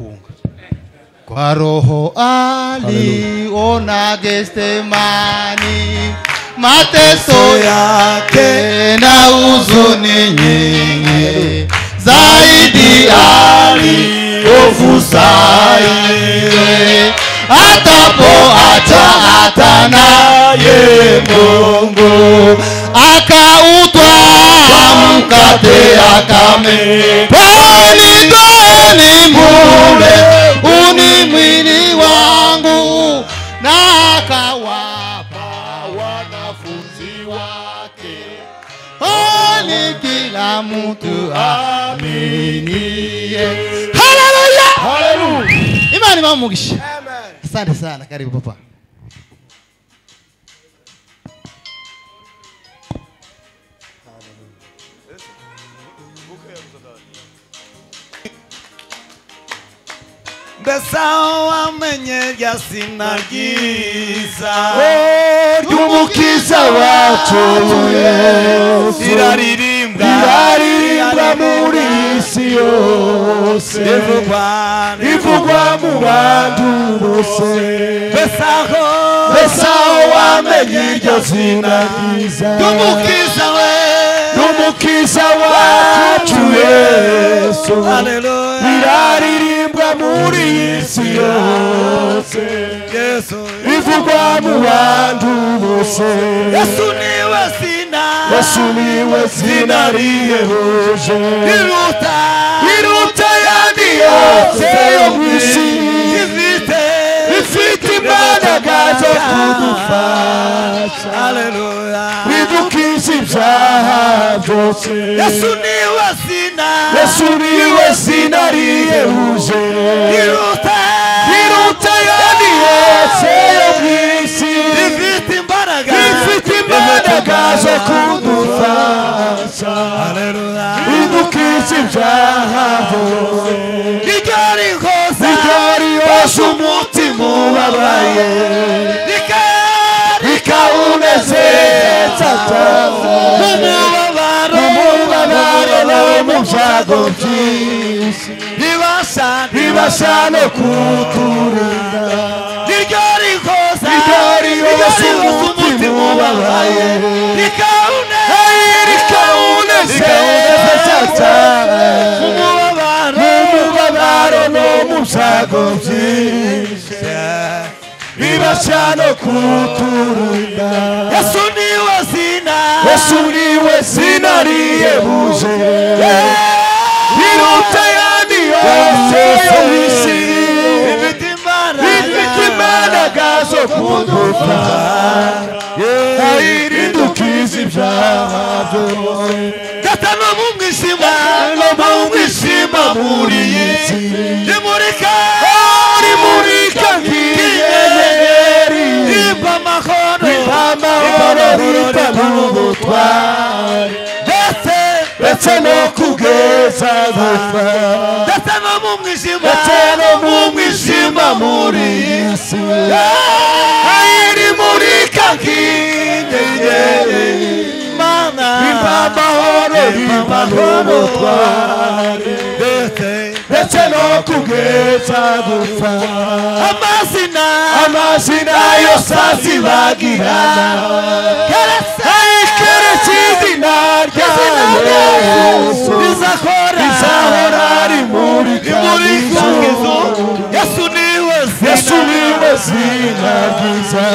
kuunga. Kwa roho aliona Getsemani, mateso yake na huzuni nyingi, zaidi aliyofusaye atapoacha hata naye Mungu akautwaa mkate akampa, nitoeni mule, uni mwili wangu, na akawapa wanafunzi wake. Ni kila mtu aminiye. Haleluya! Haleluya! Imani mamugisha. Amen. Asante sana, karibu papa. Besao amenye yasinagiza Dumukiza watu Yesu, iraririmba muri isi yose, ivugwa mu bantu bose. Besao amenye yasinagiza Dumukiza watu Yesu, iraririmba muri isi yose, ivugwa mu bantu bose. Yesu niwe zina rihebuje, iruta yandi yose yo mw'isi, ifite imbaraga zo kudufasha, bidukiza ibyaha byose. Yesu niwe zina rihebuje, iruta yandi yose yo mw'isi, ifite imbaraga zo kudufasha, bidukiza ibyaha byose. Igari hose umutima ubabaye, rikawunezeza umubabaro no mu byago byinshi, ribasha no kuturinda. Igari hose umutima ubabaye, rikawunezeza umubabaro no mu byago byinshi, ribasha no kuturinda. Yesu niwe zina rihebuje, iruta yandi yose yo mw'isi, ifite imbaraga zo kudufasha, idukiza ibyaha byose. Data no mu mwijima muri iyi si, rimurika nk'inyenyeri, rimpa amahoro rita n'ubutware, ndetse no kugeza gupfa. Ndetse no mu mwijima muri iyi si, rimurika nk'inyenyeri, rimpa amahoro rita n'ubutware, ndetse no kugeza gupfa. Amazina yose azibagirana, keretse izina rya Yesu rizahora rimurika mw'ijuru. Yesu niwe zina ryiza,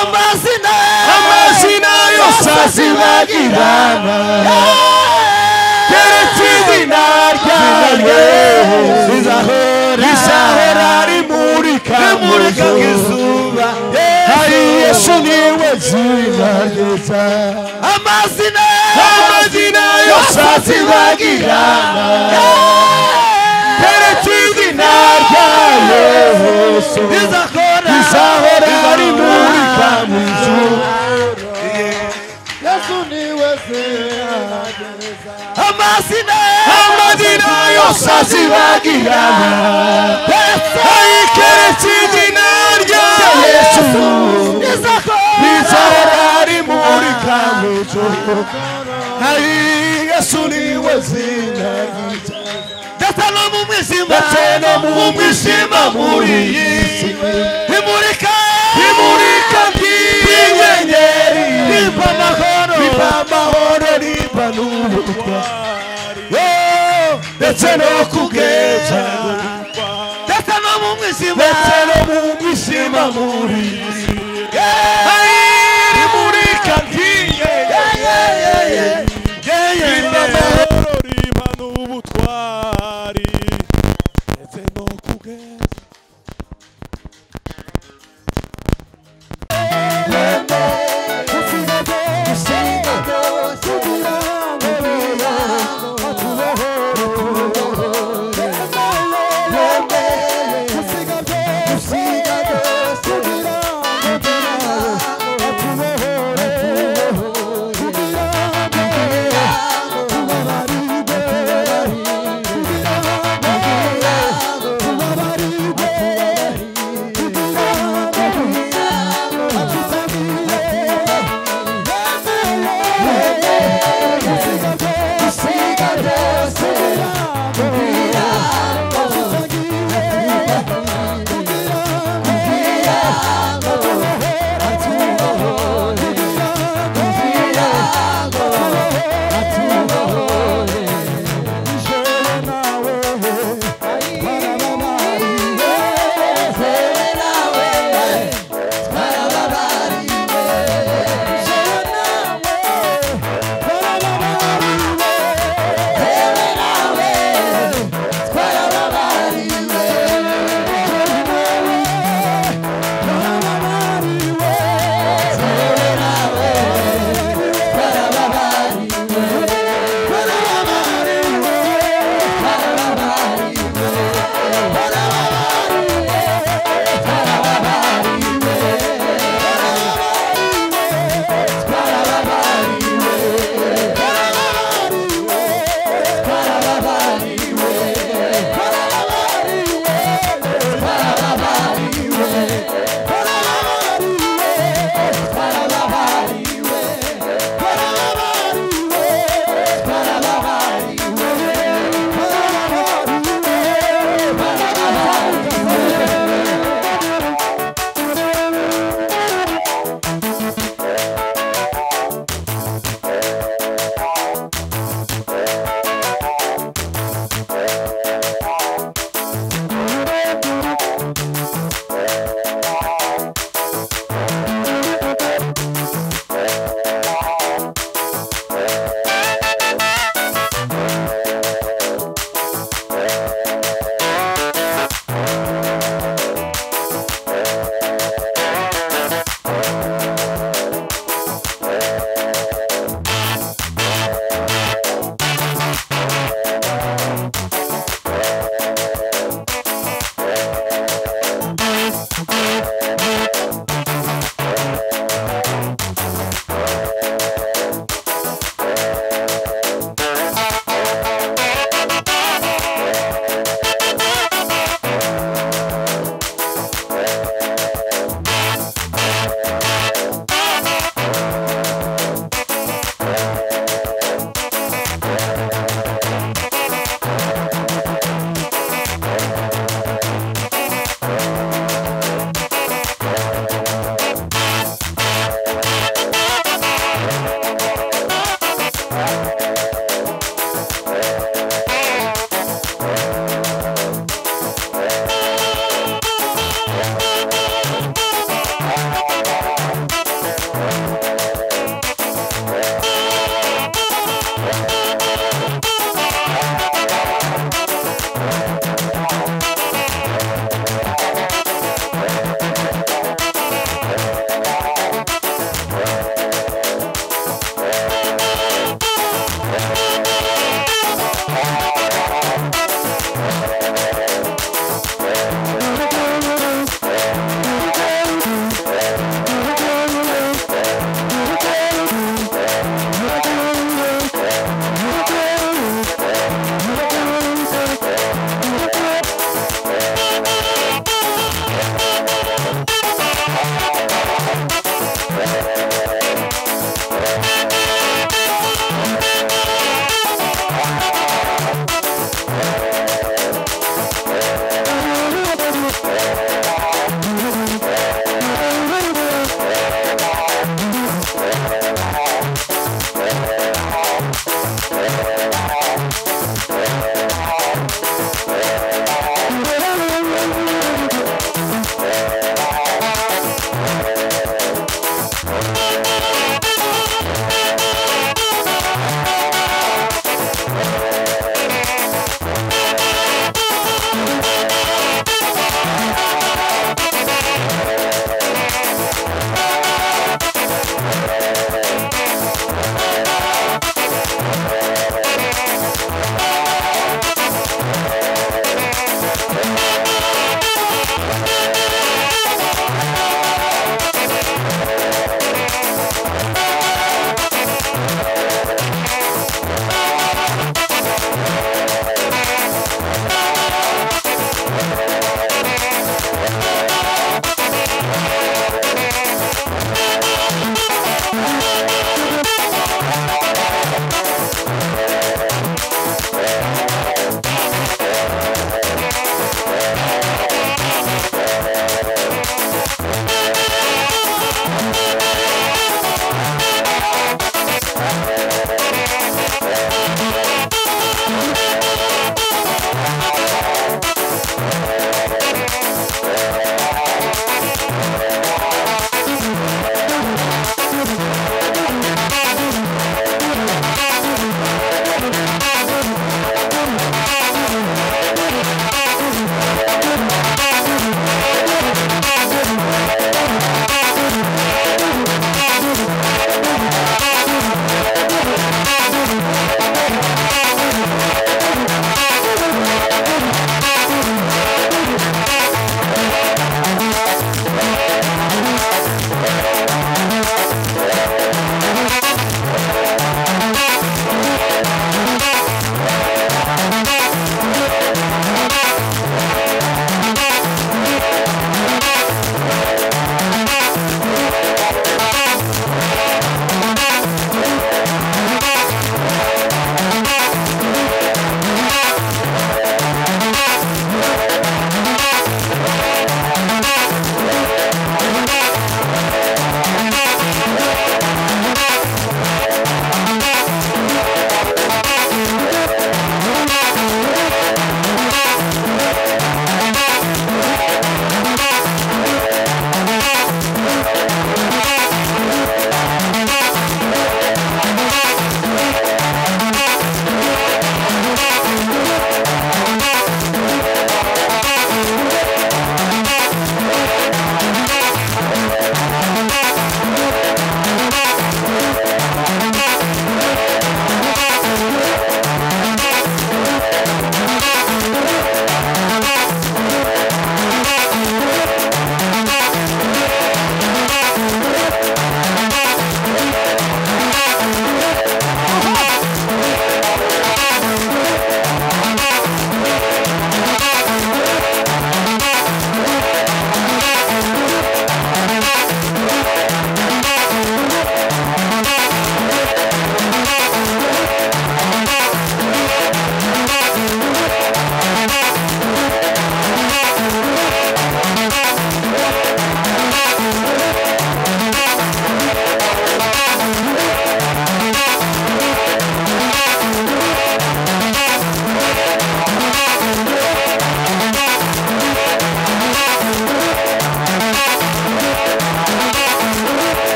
amazina yose azibagirana, keretse izina rya Yesu rizahora rimurika nk'izuba. Yesu niwe zina ryiza, amazina yose azibagirana, keretse izina rya Yesu rizahora rimurika mw'ijuru. Yesu niwe zina ryiza, amazina yose azibagirana, keretse izina rya Yesu rizahora rimurika mw'ijuru. Yesu niwe zina ryiza. mwijima ndetse no mu mwijima muri iyi si imurika ry'inyenyeri rimpa amahoro rimpa n'ubutwari ndetse no kubweza ndetse no mu mwijima ndetse no mu mwijima muri iyi si imurika ry'inyenyeri rimpa amahoro rimpa n'ubutwari ndetse no kubweza